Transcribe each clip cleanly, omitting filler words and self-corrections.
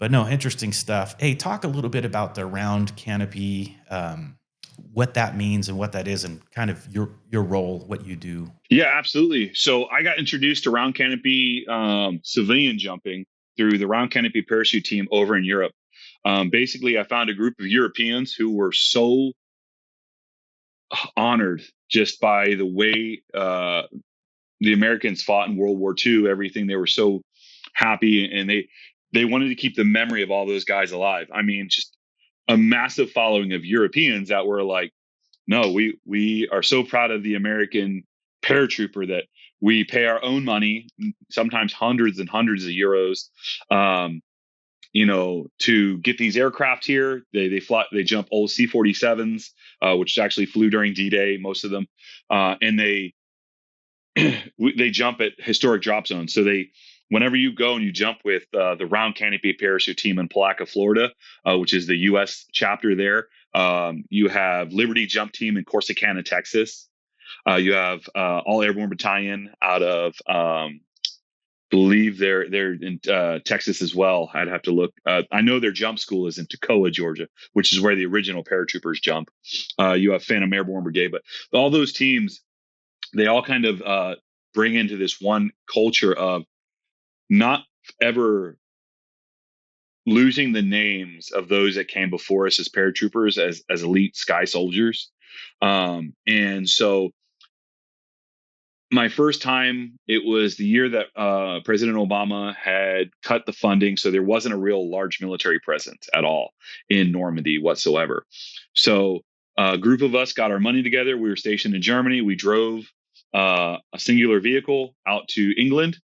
But no, interesting stuff. Hey, talk a little bit about the round canopy, what that means and what that is, and kind of your role, what you do. Yeah, absolutely. So I got introduced to round canopy civilian jumping through the Round Canopy Parachute Team over in Europe. Basically, I found a group of Europeans who were so honored just by the way the Americans fought in World War II. Everything, they were so happy, and they wanted to keep the memory of all those guys alive. I mean, just a massive following of Europeans that were like, no, we are so proud of the American paratrooper that we pay our own money, sometimes hundreds and hundreds of euros, um, to get these aircraft here. They jump old C-47s, which actually flew during D-Day, most of them, and they jump at historic drop zones. So whenever you go and you jump with the Round Canopy Parachute Team in Palaca, Florida, which is the U.S. chapter there, you have Liberty Jump Team in Corsicana, Texas. You have All Airborne Battalion out of believe they're in Texas as well. I'd have to look. I know their jump school is in Toccoa, Georgia, which is where the original paratroopers jump. You have Phantom Airborne Brigade, but all those teams, they all kind of bring into this one culture of not ever losing the names of those that came before us as paratroopers, as elite sky soldiers. And so my first time, it was the year that President Obama had cut the funding, so there wasn't a real large military presence at all in Normandy whatsoever. So a group of us got our money together. We were stationed in Germany. We drove a singular vehicle out to England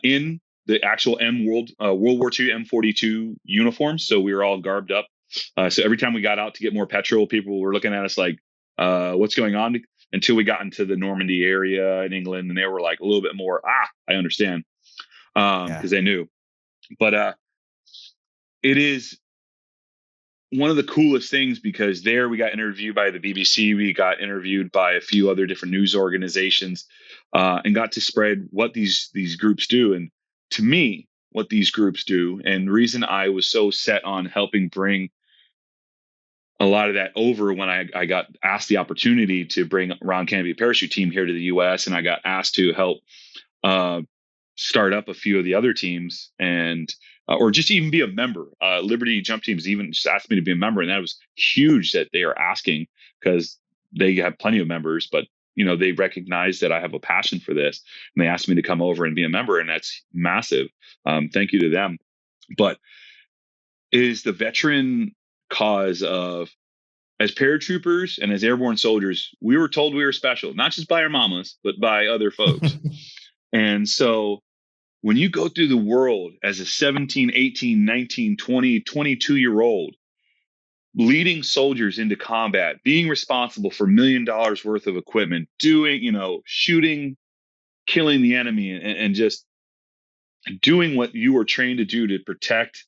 in the actual World War II M42 uniforms. So we were all garbed up. So every time we got out to get more petrol, people were looking at us like, what's going on? Until we got into the Normandy area in England, and they were like a little bit more, I understand, Yeah. because they knew. But it is one of the coolest things, because there we got interviewed by the BBC, we got interviewed by a few other different news organizations, and got to spread what these groups do. And to me, what these groups do, and the reason I was so set on helping bring a lot of that over when I got asked the opportunity to bring Round Canopy Parachute Team here to the U.S., and I got asked to help uh, start up a few of the other teams, and or just even be a member. Liberty Jump Teams even just asked me to be a member, and that was huge that they are asking, because they have plenty of members, but they recognize that I have a passion for this, and they asked me to come over and be a member, and that's massive. Thank you to them. But is the veteran cause of, as paratroopers and as airborne soldiers, we were told we were special, not just by our mamas, but by other folks. And so when you go through the world as a 17, 18, 19, 20, 22-year-old, leading soldiers into combat, being responsible for $1 million worth of equipment, doing, shooting, killing the enemy, and just doing what you were trained to do to protect,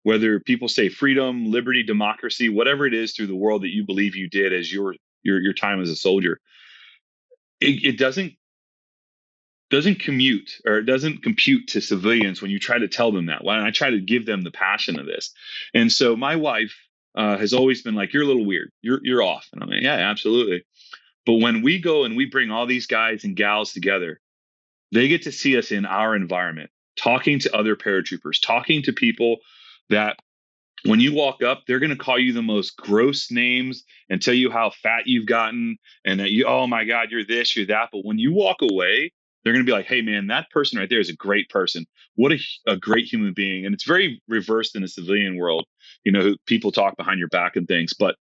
whether people say freedom, liberty, democracy, whatever it is through the world that you believe you did as your time as a soldier, it doesn't commute, or it doesn't compute to civilians when you try to tell them that. When I try to give them the passion of this. And so my wife has always been like, you're a little weird. You're off. And I'm like, yeah, absolutely. But when we go and we bring all these guys and gals together, they get to see us in our environment, talking to other paratroopers, talking to people that when you walk up, they're going to call you the most gross names and tell you how fat you've gotten, and that oh my God, you're this, you're that. But when you walk away, they're going to be like, hey man, that person right there is a great person. What a great human being. And it's very reversed in the civilian world. People talk behind your back and things, but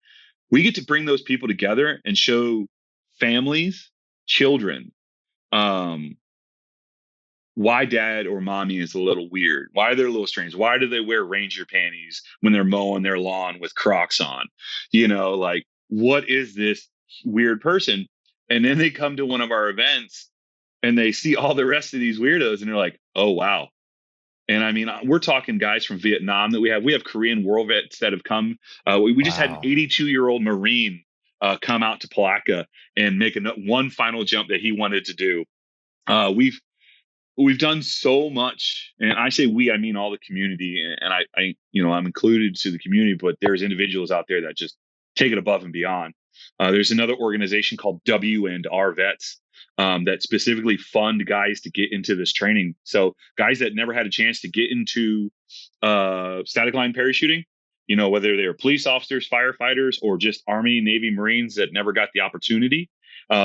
we get to bring those people together and show families, children, um, why dad or mommy is a little weird. Why they're a little strange. Why do they wear ranger panties when they're mowing their lawn with Crocs on? Like, what is this weird person? And then they come to one of our events and they see all the rest of these weirdos, and they're like, oh, wow. And I mean, we're talking guys from Vietnam that we have Korean war vets that have come. We just had an Wow. 82-year-old Marine come out to Palaca and make one final jump that he wanted to do. We've we've done so much, and I say we, I mean all the community, and I'm included to the community, but there's individuals out there that just take it above and beyond. There's another organization called W&R Vets that specifically fund guys to get into this training. So guys that never had a chance to get into static line parachuting, whether they're police officers, firefighters, or just Army, Navy, Marines that never got the opportunity,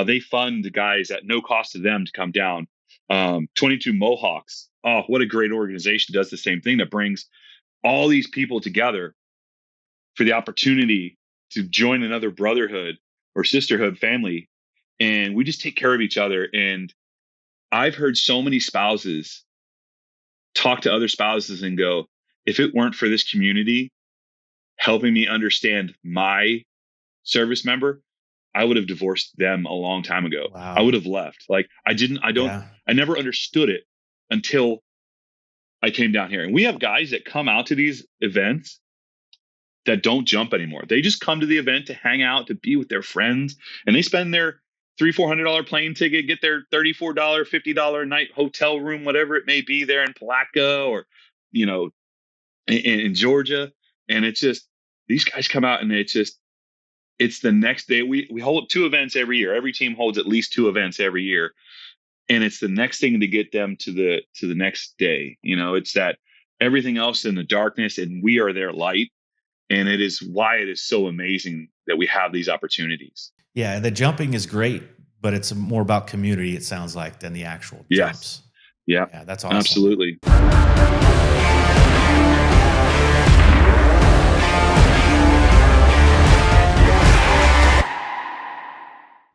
they fund the guys at no cost to them to come down. 22 Mohawks. Oh, what a great organization does the same thing, that brings all these people together for the opportunity to join another brotherhood or sisterhood family. And we just take care of each other. And I've heard so many spouses talk to other spouses and go, if it weren't for this community helping me understand my service member, I would have divorced them a long time ago. I Wow. would have left. Like Yeah. I never understood it until I came down here. And we have guys that come out to these events that don't jump anymore. They just come to the event to hang out, to be with their friends, and they spend their $300-400 plane ticket, get their $34, $50 a night hotel room, whatever it may be, there in Palatka or you know in Georgia. And it's just, these guys come out, and it's the next day. We hold 2 events every year. Every team holds at least 2 events every year, and it's the next thing to get them to the next day. It's that everything else in the darkness, and we are their light. And it is why it is so amazing that we have these opportunities. Yeah. The jumping is great, but it's more about community, it sounds like, than the actual Yes. jumps. Yeah, Yeah. That's awesome. absolutely.